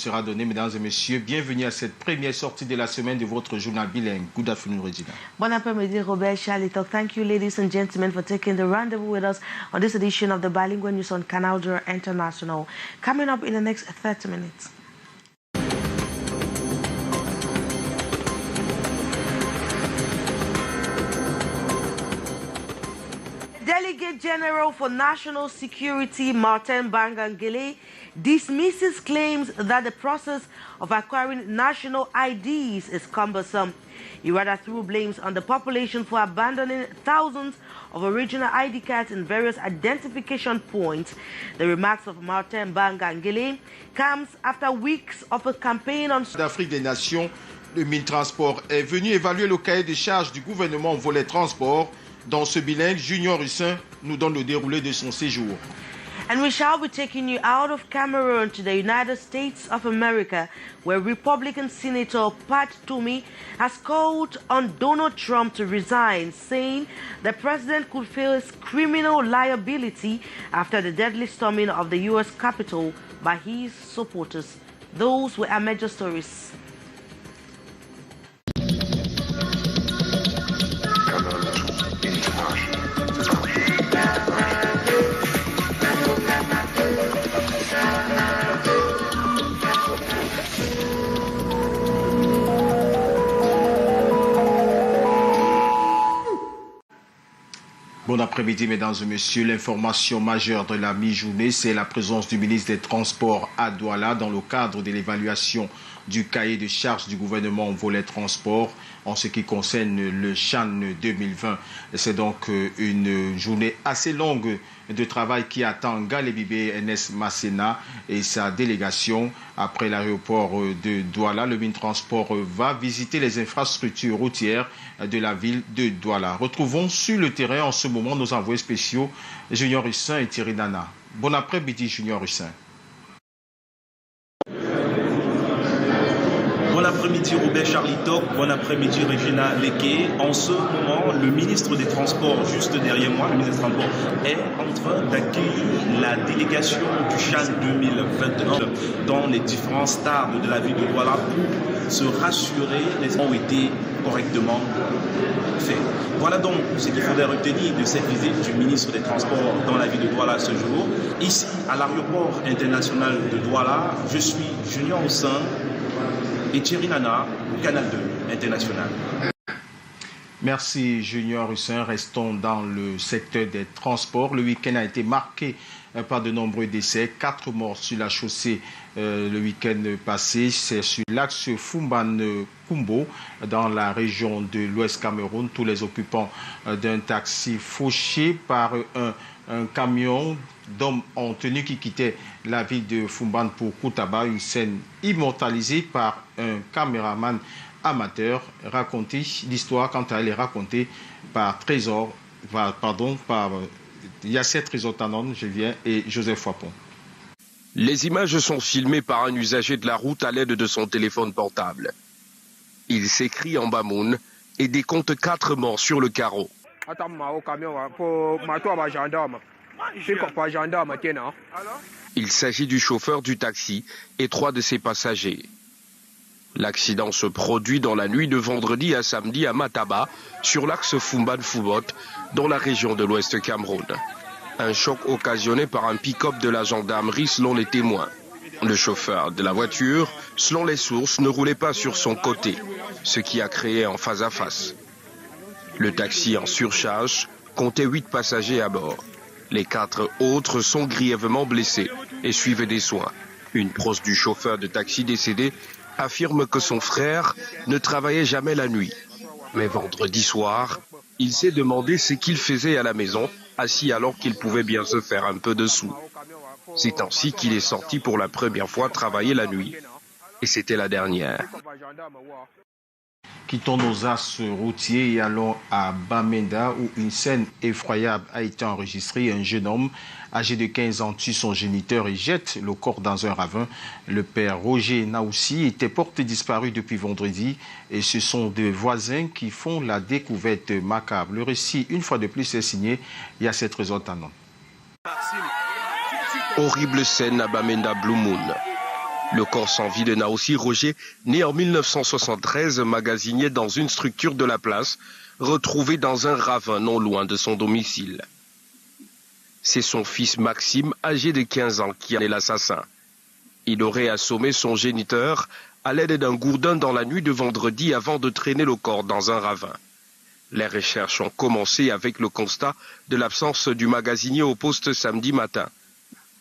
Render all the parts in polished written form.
sera donné, mesdames et messieurs. Bienvenue à cette première sortie de la semaine de votre journal bilingue. Good afternoon, Regina. Bon après-midi, Robert Charlito. Thank you, ladies and gentlemen, for taking the rendezvous with us on this edition of the Bilingual News on Canal International. Coming up in the next 30 minutes. Delegate General for National Security, Martin Bangangele, dismisses claims that the process of acquiring national IDs is cumbersome. He rather threw blames on the population for abandoning thousands of original ID cards in various identification points. The remarks of Martin Bangangele comes after weeks of a campaign on... D'Afrique des Nations, le Transport est venu évaluer le cahier de charges du gouvernement au volet transport. Dans ce bilingue, Junior Hussein nous donne le déroulé de son séjour. And we shall be taking you out of Cameroon to the United States of America, where Republican Senator Pat Toomey has called on Donald Trump to resign, saying the president could face criminal liability after the deadly storming of the U.S. Capitol by his supporters. Those were our major stories. Bon après-midi, mesdames et messieurs. L'information majeure de la mi-journée, c'est la présence du ministre des Transports à Douala dans le cadre de l'évaluation du cahier de charges du gouvernement au volet transport en ce qui concerne le CHAN 2020. C'est donc une journée assez longue de travail qui attend Galébibé NS Massena et sa délégation. Après l'aéroport de Douala, le Transport va visiter les infrastructures routières de la ville de Douala. Retrouvons sur le terrain en ce moment nos envoyés spéciaux Junior Hussein et Thierry Nana. Bon après-midi, Junior Hussein. Bon après-midi Robert Charlito, bon après-midi Regina Leke. En ce moment, le ministre des Transports, juste derrière moi, le ministre des Transports, est en train d'accueillir la délégation du CHAN 2021 dans les différents stades de la ville de Douala pour se rassurer les ont été correctement faits. Voilà donc ce qu'il faudrait retenir de cette visite du ministre des Transports dans la ville de Douala ce jour. Ici, à l'aéroport international de Douala, je suis Junior Hussein et Thierry Nana, Canal 2 International. Merci Junior Hussein. Restons dans le secteur des transports. Le week-end a été marqué par de nombreux décès. 4 morts sur la chaussée le week-end passé. C'est sur l'axe Fumban-Kumbo dans la région de l'Ouest Cameroun. Tous les occupants d'un taxi fauché par un camion d'hommes ont tenu qui quittait la ville de Fumban pour Koutaba, une scène immortalisée par un caméraman amateur. L'histoire, quant à elle, est racontée par Yasser Trésor Tanon, et Joseph Fapon. Les images sont filmées par un usager de la route à l'aide de son téléphone portable. Il s'écrit en bamoun et décompte 4 morts sur le carreau. Il s'agit du chauffeur du taxi et 3 de ses passagers. L'accident se produit dans la nuit de vendredi à samedi à Mataba, sur l'axe Fumban-Fubot, dans la région de l'Ouest Cameroun. Un choc occasionné par un pick-up de la gendarmerie selon les témoins. Le chauffeur de la voiture, selon les sources, ne roulait pas sur son côté, ce qui a créé un face-à-face. Le taxi en surcharge comptait 8 passagers à bord. Les 4 autres sont grièvement blessés et suivaient des soins. Une proche du chauffeur de taxi décédé affirme que son frère ne travaillait jamais la nuit. Mais vendredi soir, il s'est demandé ce qu'il faisait à la maison, assis alors qu'il pouvait bien se faire un peu de sous. C'est ainsi qu'il est sorti pour la première fois travailler la nuit. Et c'était la dernière. Quittons nos axes routiers et allons à Bamenda où une scène effroyable a été enregistrée. Un jeune homme âgé de 15 ans tue son géniteur et jette le corps dans un ravin. Le père Roger Naoussi était porté disparu depuis vendredi et ce sont des voisins qui font la découverte macabre. Le récit, une fois de plus, est signé Yasser Trésor Tanon. Horrible scène à Bamenda Blue Moon. Le corps sans vie de Naossi Roger, né en 1973, magasinier dans une structure de la place, retrouvé dans un ravin non loin de son domicile. C'est son fils Maxime, âgé de 15 ans, qui en est l'assassin. Il aurait assommé son géniteur à l'aide d'un gourdin dans la nuit de vendredi avant de traîner le corps dans un ravin. Les recherches ont commencé avec le constat de l'absence du magasinier au poste samedi matin.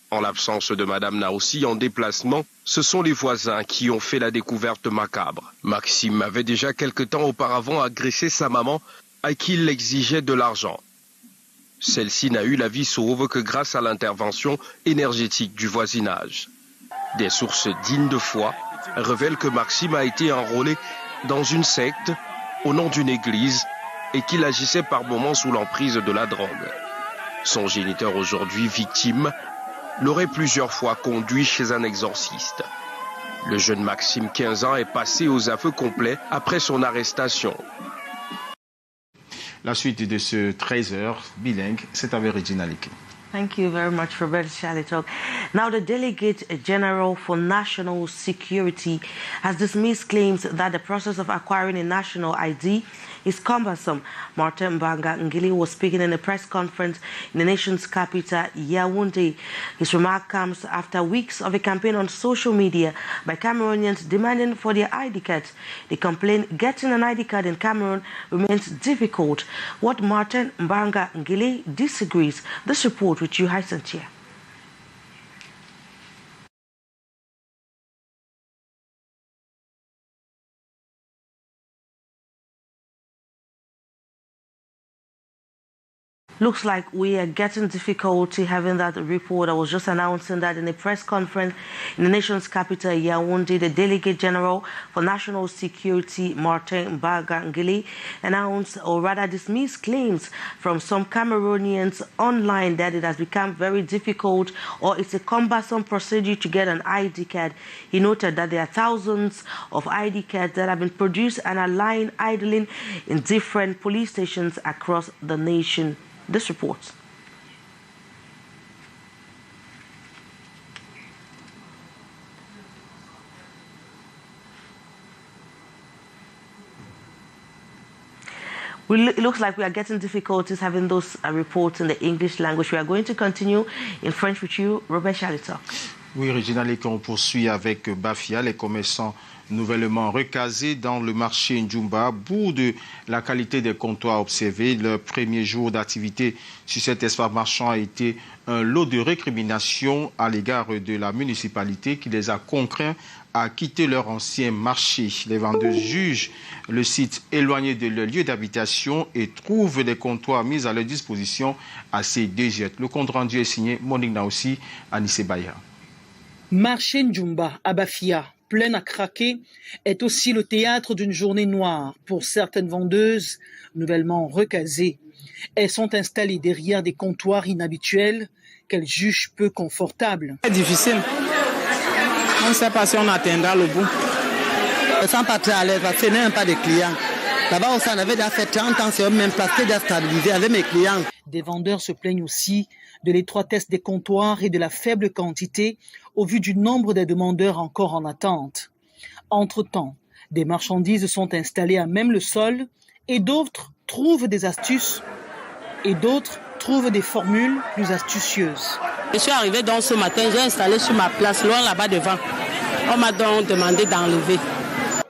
En l'absence de Madame Naossi en déplacement, ce sont les voisins qui ont fait la découverte macabre. Maxime avait déjà quelque temps auparavant agressé sa maman, à qui il exigeait de l'argent. Celle-ci n'a eu la vie sauve que grâce à l'intervention énergétique du voisinage. Des sources dignes de foi révèlent que Maxime a été enrôlé dans une secte au nom d'une église et qu'il agissait par moments sous l'emprise de la drogue. Son géniteur, aujourd'hui victime, l'aurait plusieurs fois conduit chez un exorciste. Le jeune Maxime, 15 ans, est passé aux aveux complets après son arrestation. La suite de ce 13h bilingue, c'est avec Regina Liquez. Thank you very much, Robert Shalitok. Now, the Delegate General for National Security has dismissed claims that the process of acquiring a national ID is cumbersome. Martin Banga Ngili was speaking in a press conference in the nation's capital, Yaoundé. His remark comes after weeks of a campaign on social media by Cameroonians demanding for their ID cards. They complain getting an ID card in Cameroon remains difficult. What Martin Banga Ngili disagrees. This report with you, Hyacinthia. Looks like we are getting difficulty having that report. I was just announcing that in a press conference in the nation's capital, Yaoundé, the Delegate General for National Security, Martin Bagangili, announced or rather dismissed claims from some Cameroonians online that it has become very difficult or it's a cumbersome procedure to get an ID card. He noted that there are thousands of ID cards that have been produced and are lying idling in different police stations across the nation. This report. It looks like we are getting difficulties having those reports in the English language. We are going to continue in French with you, Robert Charlton. Oui, Regina Liquez, on poursuit avec Bafia, les commerçants nouvellement recasés dans le marché Ndjumba. Bout de la qualité des comptoirs observés, le premier jour d'activité sur cet espace marchand a été un lot de récriminations à l'égard de la municipalité qui les a contraints à quitter leur ancien marché. Les vendeurs jugent le site éloigné de leur lieu d'habitation et trouvent des comptoirs mis à leur disposition assez déserts. Le compte rendu est signé Monique Naossi, Anissé Baya. Marché Ndjumba à Bafia, plein à craquer, est aussi le théâtre d'une journée noire pour certaines vendeuses nouvellement recasées. Elles sont installées derrière des comptoirs inhabituels qu'elles jugent peu confortables. C'est difficile. On ne sait pas si on atteindra le bout. Elles ne sont pas très à l'aise parce qu'il n'y a même pas de clients. Là-bas, on avait déjà fait 30 ans, c'est même placé, déjà stabilisé avec mes clients. Des vendeurs se plaignent aussi de l'étroitesse des comptoirs et de la faible quantité au vu du nombre des demandeurs encore en attente. Entre-temps, des marchandises sont installées à même le sol et d'autres trouvent des astuces et d'autres trouvent des formules plus astucieuses. Je suis arrivée donc ce matin, j'ai installé sur ma place, loin là-bas devant. On m'a donc demandé d'enlever.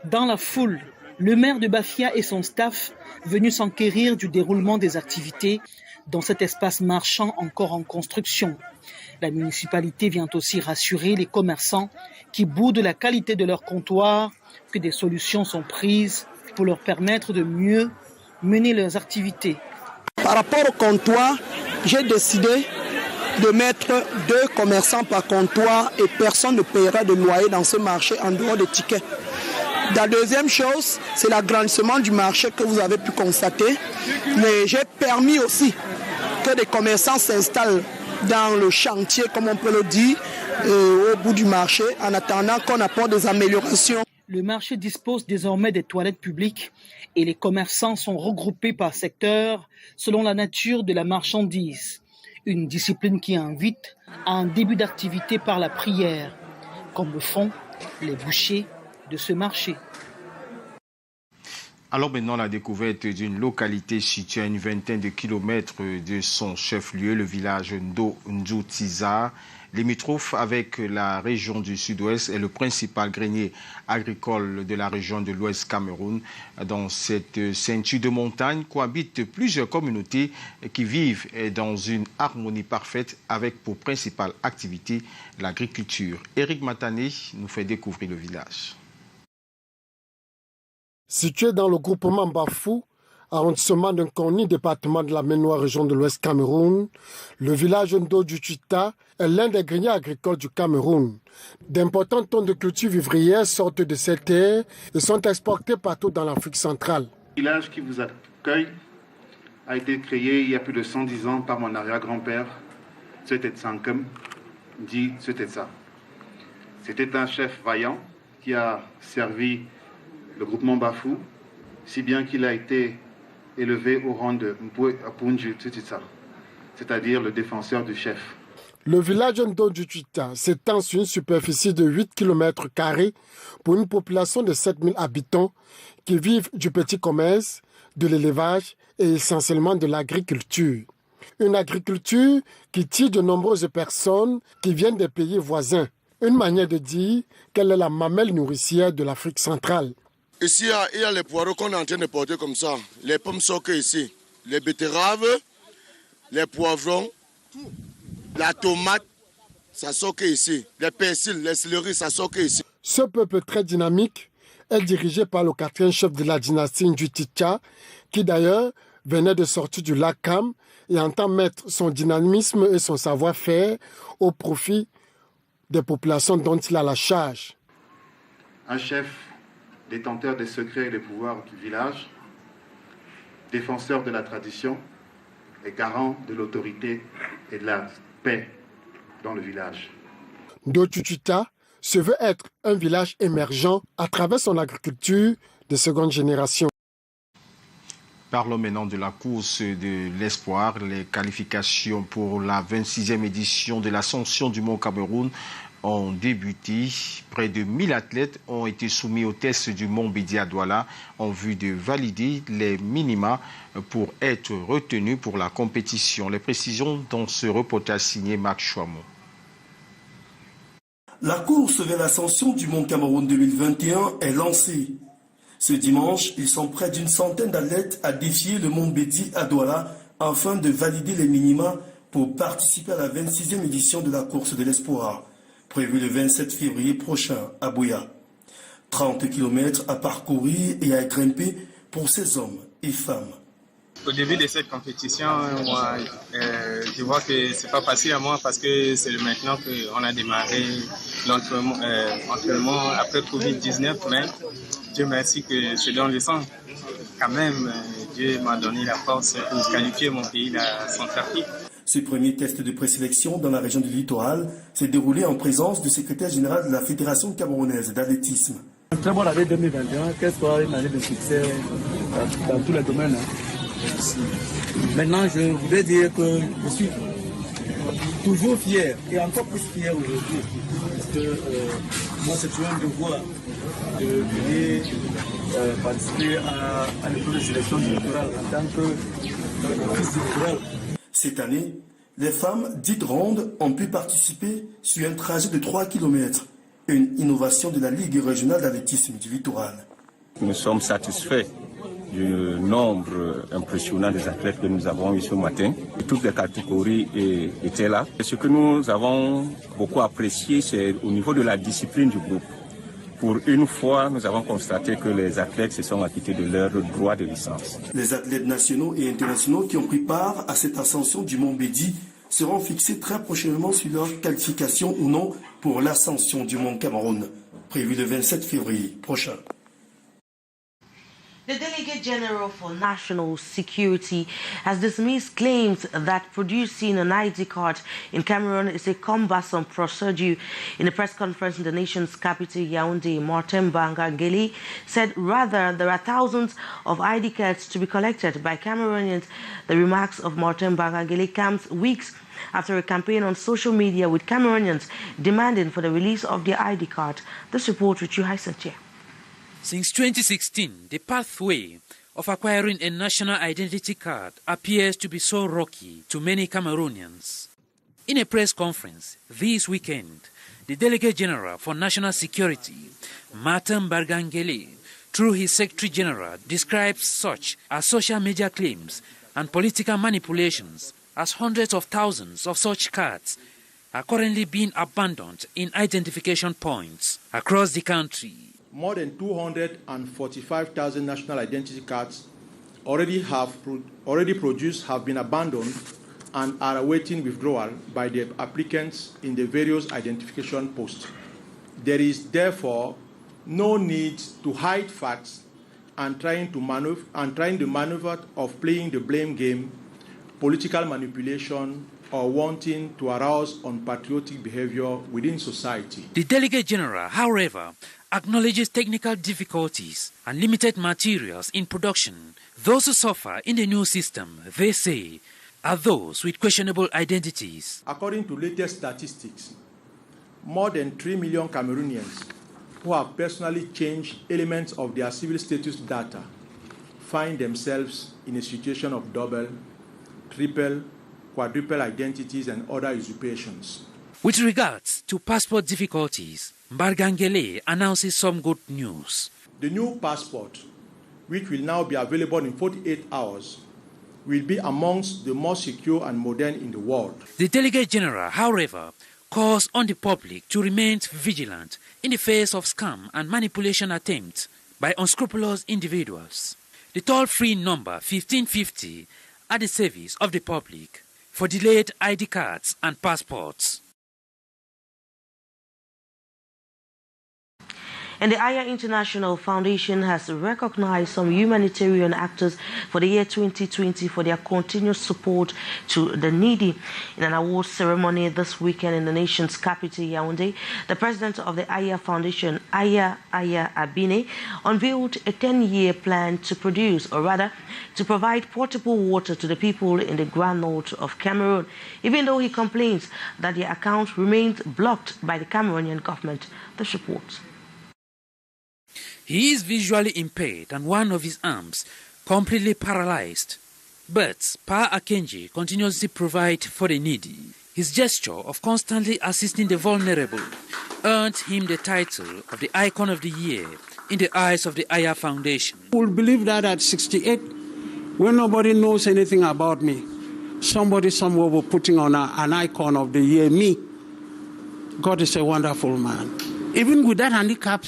Dans la foule, le maire de Bafia et son staff venus s'enquérir du déroulement des activités dans cet espace marchand encore en construction. La municipalité vient aussi rassurer les commerçants qui boudent la qualité de leur comptoir que des solutions sont prises pour leur permettre de mieux mener leurs activités. Par rapport au comptoir, j'ai décidé de mettre 2 commerçants par comptoir et personne ne paiera de loyer dans ce marché en dehors des tickets. La deuxième chose, c'est l'agrandissement du marché que vous avez pu constater. Mais j'ai permis aussi que des commerçants s'installent dans le chantier, comme on peut le dire, au bout du marché, en attendant qu'on apporte des améliorations. Le marché dispose désormais des toilettes publiques et les commerçants sont regroupés par secteur selon la nature de la marchandise. Une discipline qui invite à un début d'activité par la prière, comme le font les bouchers de ce marché. Alors maintenant, la découverte d'une localité située à une vingtaine de kilomètres de son chef-lieu, le village Ndjoutiza, limitrophe avec la région du sud-ouest, est le principal grenier agricole de la région de l'ouest Cameroun. Dans cette ceinture de montagne cohabitent plusieurs communautés qui vivent dans une harmonie parfaite avec pour principale activité l'agriculture. Eric Matané nous fait découvrir le village. Situé dans le groupement Bafou, arrondissement de Nkoni, département de la Ménois, région de l'Ouest Cameroun, le village Ndjoutiza est l'un des greniers agricoles du Cameroun. D'importantes tonnes de cultures vivrières sortent de cette terre et sont exportées partout dans l'Afrique centrale. Le village qui vous accueille a été créé il y a plus de 110 ans par mon arrière-grand-père, Tsetet Sankem, dit Tsetetsa. C'était un chef vaillant qui a servi le groupement Bafou, si bien qu'il a été élevé au rang de Mpoué Apunju Tsutitsa, c'est-à-dire le défenseur du chef. Le village Ndjoutiza s'étend sur une superficie de 8 km² pour une population de 7000 habitants qui vivent du petit commerce, de l'élevage et essentiellement de l'agriculture. Une agriculture qui tire de nombreuses personnes qui viennent des pays voisins. Une manière de dire qu'elle est la mamelle nourricière de l'Afrique centrale. Ici, il y a les poireaux qu'on est en train de porter comme ça. Les pommes sortent ici. Les betteraves, les poivrons, la tomate, ça sort ici. Les persils, les céleris, ça sort ici. Ce peuple très dynamique est dirigé par le 4e chef de la dynastie Ndjoutiza, qui d'ailleurs venait de sortir du lac Cam et entend mettre son dynamisme et son savoir-faire au profit des populations dont il a la charge. Un chef détenteur des secrets et des pouvoirs du village, défenseur de la tradition et garant de l'autorité et de la paix dans le village. Ndjoutiza se veut être un village émergent à travers son agriculture de seconde génération. Parlons maintenant de la course de l'espoir. Les qualifications pour la 26e édition de l'Ascension du Mont Cameroun ont débuté. Près de 1000 athlètes ont été soumis au test du Mont Bédi à Douala en vue de valider les minima pour être retenus pour la compétition. Les précisions dans ce reportage signé Marc Chouamou. La course vers l'Ascension du Mont Cameroun 2021 est lancée. Ce dimanche, ils sont près d'une centaine d'athlètes à défier le Mont Bédi à Douala afin de valider les minima pour participer à la 26e édition de la course de l'espoir, prévue le 27 février prochain à Bouya. 30 km à parcourir et à grimper pour ces hommes et femmes. Au début de cette compétition, moi, je vois que c'est pas facile à moi parce que c'est maintenant qu'on a démarré l'entraînement après Covid-19, mais Dieu merci que c'est dans le sang. Quand même, Dieu m'a donné la force pour qualifier mon pays, la Centrafrique. Ce premier test de présélection dans la région du littoral s'est déroulé en présence du secrétaire général de la Fédération camerounaise d'athlétisme. Une très bonne année 2021, qu'elle soit une année de succès dans tous les domaines. Maintenant, je voudrais dire que je suis toujours fier et encore plus fier aujourd'hui parce que moi, c'est toujours un devoir de venir participer à l'épreuve de sélection du littoral en tant que fils du littoral. Cette année, les femmes dites rondes ont pu participer sur un trajet de 3 km, une innovation de la Ligue régionale d'athlétisme du littoral. Nous sommes satisfaits du nombre impressionnant des athlètes que nous avons eu ce matin. Toutes les catégories étaient là. Et ce que nous avons beaucoup apprécié, c'est au niveau de la discipline du groupe. Pour une fois, nous avons constaté que les athlètes se sont acquittés de leur droit de licence. Les athlètes nationaux et internationaux qui ont pris part à cette ascension du Mont Bédi seront fixés très prochainement sur leur qualification ou non pour l'ascension du Mont Cameroun, prévue le 27 février prochain. The Delegate General for National Security has dismissed claims that producing an ID card in Cameroon is a cumbersome procedure. In a press conference in the nation's capital, Yaoundé, Martin Bangangeli said rather there are thousands of ID cards to be collected by Cameroonians. The remarks of Martin Bangangeli comes weeks after a campaign on social media with Cameroonians demanding for the release of their ID card. This report with you, Haisantia. Since 2016, the pathway of acquiring a national identity card appears to be so rocky to many Cameroonians. In a press conference this weekend, the Delegate General for National Security, Martin Bangangeli, through his Secretary General, describes such as social media claims and political manipulations as hundreds of thousands of such cards are currently being abandoned in identification points across the country. More than 245,000 national identity cards already produced have been abandoned and are awaiting withdrawal by the applicants in the various identification posts. There is therefore no need to hide facts and trying the maneuver of playing the blame game, political manipulation, or wanting to arouse unpatriotic behavior within society. The Delegate General, however, acknowledges technical difficulties and limited materials in production. Those who suffer in the new system, they say, are those with questionable identities. According to latest statistics, more than 3 million Cameroonians who have personally changed elements of their civil status data find themselves in a situation of double, triple, quadruple identities and other usurpations. With regards to passport difficulties, Bangangeli announces some good news. The new passport, which will now be available in 48 hours, will be amongst the most secure and modern in the world. The Delegate General, however, calls on the public to remain vigilant in the face of scam and manipulation attempts by unscrupulous individuals. The toll-free number 1550 at the service of the public for delayed ID cards and passports. And the Aya International Foundation has recognized some humanitarian actors for the year 2020 for their continuous support to the needy. In an awards ceremony this weekend in the nation's capital, Yaoundé, the president of the Aya Foundation, Aya Abine, unveiled a 10-year plan to produce, or rather, to provide portable water to the people in the Grand North of Cameroon, even though he complains that their account remains blocked by the Cameroonian government. This report. He is visually impaired and one of his arms completely paralyzed. But Pa Akenji continues to provide for the needy. His gesture of constantly assisting the vulnerable earned him the title of the Icon of the Year in the eyes of the Aya Foundation. I will believe that at 68, when nobody knows anything about me, somebody somewhere will putting on an Icon of the Year, me. God is a wonderful man. Even with that handicap,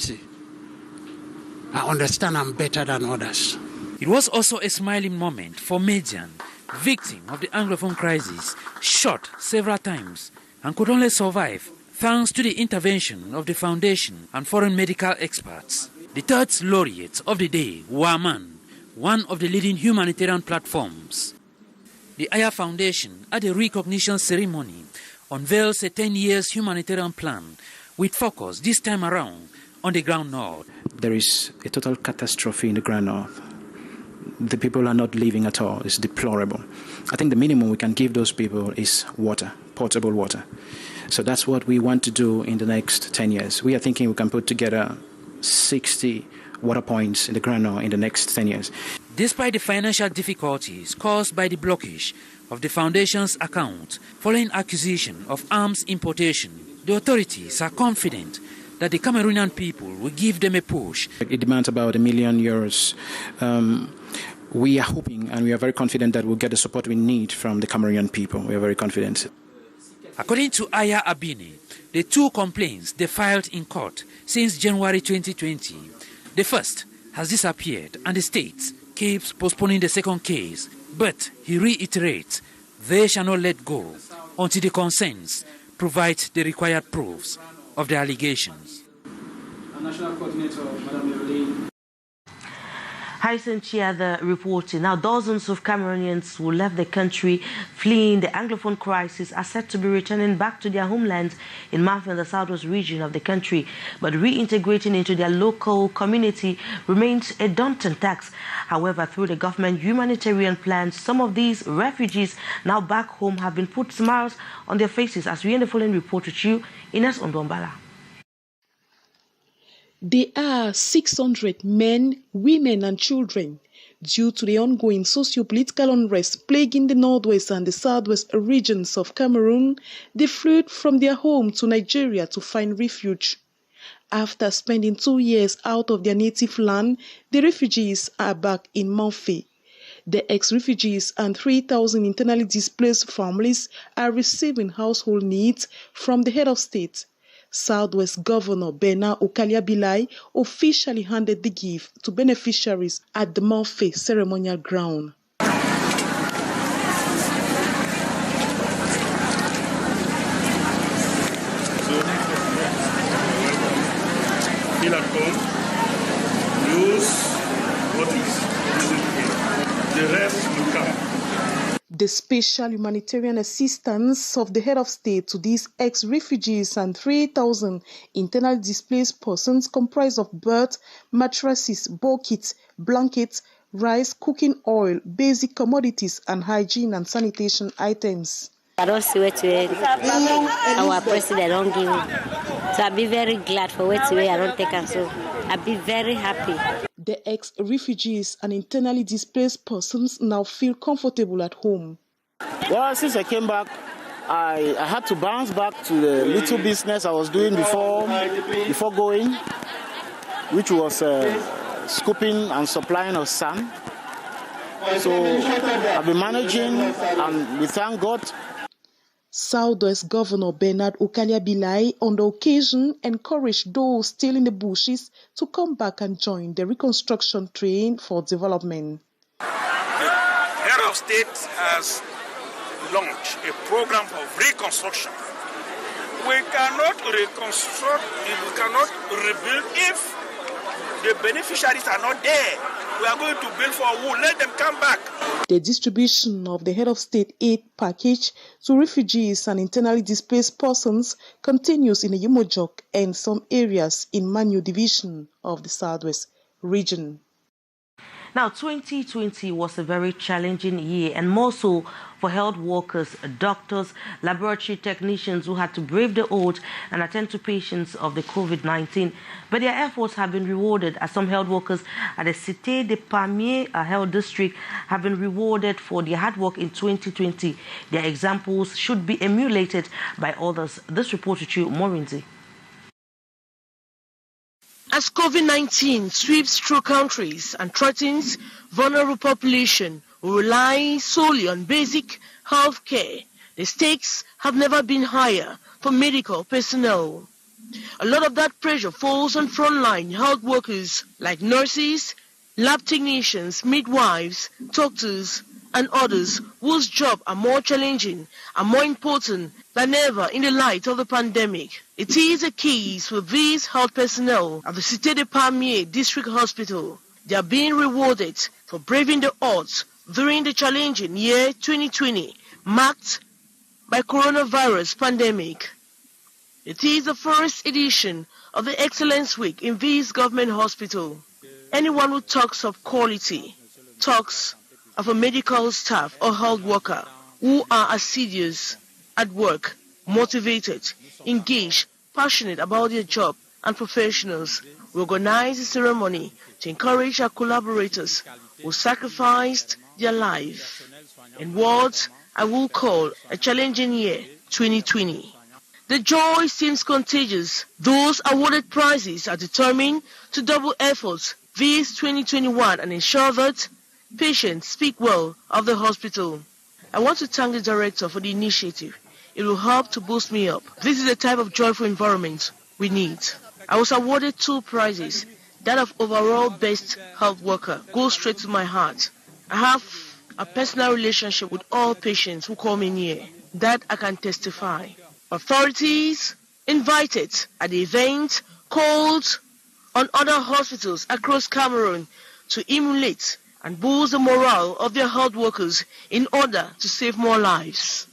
I understand I'm better than others. It was also a smiling moment for Median, victim of the Anglophone crisis, shot several times and could only survive thanks to the intervention of the foundation and foreign medical experts. The third laureate of the day, Waman, one of the leading humanitarian platforms. The Aya Foundation, at the recognition ceremony, unveils a 10-year humanitarian plan with focus this time around on the Grand North. There is a total catastrophe in the Grand North. The people are not living at all. It's deplorable. I think the minimum we can give those people is water, portable water. So that's what we want to do in the next 10 years. We are thinking we can put together 60 water points in the Grand North in the next 10 years. Despite the financial difficulties caused by the blockage of the foundation's account following accusation of arms importation, the authorities are confident that the Cameroonian people will give them a push. It demands about €1 million. We are hoping and we are very confident that we'll get the support we need from the Cameroonian people. We are very confident. According to Aya Abine, the two complaints they filed in court since January 2020, the first has disappeared and the state keeps postponing the second case. But he reiterates they shall not let go until the concerns provide the required proofs of the allegations. National Coordinator, Madam Evelyn. Hyson Chiada reporting. Now, dozens of Cameroonians who left the country fleeing the Anglophone crisis are said to be returning back to their homelands in Mafia in the southwest region of the country. But reintegrating into their local community remains a daunting task. However, through the government humanitarian plans, some of these refugees now back home have been put smiles on their faces. As we end the following report with you, Ines Ondombala. There are 600 men, women and children. Due to the ongoing socio-political unrest plaguing the northwest and the southwest regions of Cameroon, they fled from their home to Nigeria to find refuge. After spending 2 years out of their native land, the refugees are back in Manfé. The ex-refugees and 3,000 internally displaced families are receiving household needs from the head of state. Southwest Governor Bernard Okalia-Bilai officially handed the gift to beneficiaries at the Manfé ceremonial ground. The special humanitarian assistance of the head of state to these ex-refugees and 3,000 internally displaced persons comprised of beds, mattresses, buckets, blankets, rice, cooking oil, basic commodities, and hygiene and sanitation items. I don't see where to end. Our president don't give me. So I'll be very glad for where to I don't take him. So I'll be very happy. The ex-refugees and internally displaced persons now feel comfortable at home. Well, since I came back, I had to bounce back to the little business I was doing before going, which was scooping and supplying of sand. So I've been managing, and we thank God. Southwest Governor Bernard Okalia-Bilai on the occasion encouraged those still in the bushes to come back and join the reconstruction train for development. The head of state has launched a program of reconstruction. We cannot reconstruct, we cannot rebuild if the beneficiaries are not there. We are going to build for who? Let them come back. The distribution of the head of state aid package to refugees and internally displaced persons continues in the Yumojok and some areas in Manu division of the southwest region. Now, 2020 was a very challenging year, and more so for health workers, doctors, laboratory technicians who had to brave the odds and attend to patients of the COVID-19. But their efforts have been rewarded, as some health workers at the Cité de Palmiers Health District have been rewarded for their hard work in 2020. Their examples should be emulated by others. This report to you, Morinzi. As COVID-19 sweeps through countries and threatens vulnerable population who rely solely on basic health care, the stakes have never been higher for medical personnel. A lot of that pressure falls on frontline health workers like nurses, lab technicians, midwives, doctors, and others whose jobs are more challenging and more important than ever in the light of the pandemic. It is a case with these health personnel at the Cité de Palmiers District Hospital. They are being rewarded for braving the odds during the challenging year 2020, marked by coronavirus pandemic. It is the first edition of the Excellence Week in this government hospital. Anyone who talks of quality talks of a medical staff or health worker who are assiduous at work, motivated, engaged, passionate about their job, and professionals. We organize a ceremony to encourage our collaborators who sacrificed their life in what I will call a challenging year, 2020. The joy seems contagious. Those awarded prizes are determined to double efforts this 2021 and ensure that patients speak well of the hospital. I want to thank the director for the initiative. It will help to boost me up. This is the type of joyful environment we need. I was awarded 2 prizes. That of overall best health worker goes straight to my heart. I have a personal relationship with all patients who come in here. That I can testify. Authorities invited at the event called on other hospitals across Cameroon to emulate and boost the morale of their hard workers in order to save more lives.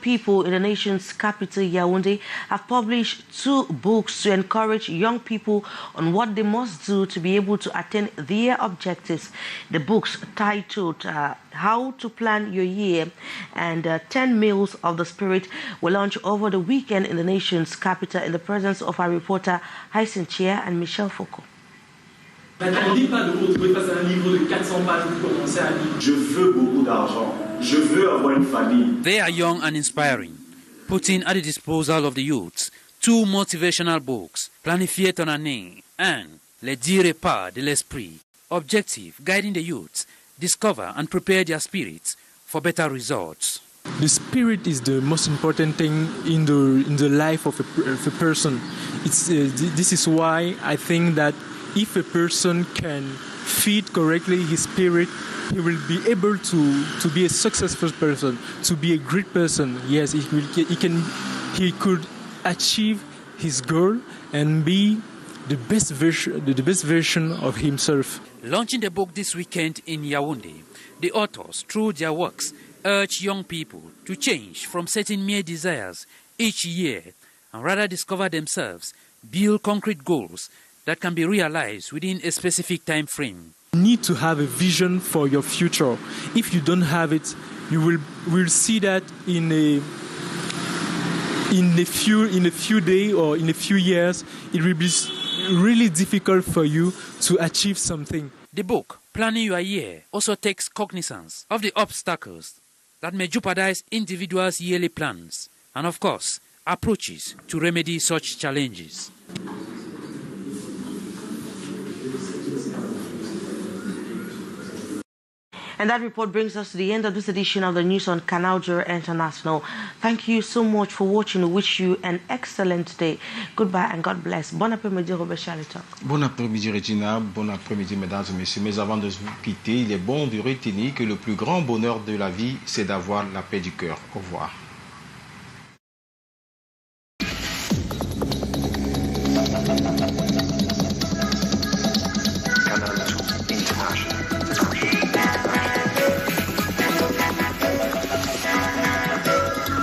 People in the nation's capital, Yaoundé, have published 2 books to encourage young people on what they must do to be able to attain their objectives. The books titled How to Plan Your Year and 10 Meals of the Spirit will launch over the weekend in the nation's capital in the presence of our reporter Hyacinthe Chia and Michel Foucault. N'attendez pas de vous retrouver face à un livre de 400 pages où vous commencez à lire. Je veux beaucoup d'argent. Je veux avoir une famille. They are young and inspiring, putting at the disposal of the youths 2 motivational books, Planifier ton année and Les 10 repas de l'esprit. Objective, guiding the youths, discover and prepare their spirits for better results. The spirit is the most important thing in the life of a person. This is why I think that if a person can feed correctly his spirit, he will be able to be a successful person, to be a great person. Yes, he could achieve his goal and be the best version of himself. Launching the book this weekend in Yaoundé, the authors, through their works, urge young people to change from setting mere desires each year and rather discover themselves, build concrete goals that can be realized within a specific time frame. You need to have a vision for your future. If you don't have it, you will see that in a few days or in a few years, it will be really difficult for you to achieve something. The book, Planning Your Year, also takes cognizance of the obstacles that may jeopardize individuals' yearly plans and, of course, approaches to remedy such challenges. And that report brings us to the end of this edition of the news on Canal International. Thank you so much for watching. We wish you an excellent day. Goodbye and God bless. Bon après-midi, Robert Charleton. Bon après-midi, Regina. Bon après-midi, mesdames et messieurs. Mais avant de vous quitter, il est bon de retenir que le plus grand bonheur de la vie, c'est d'avoir la paix du cœur. Au revoir.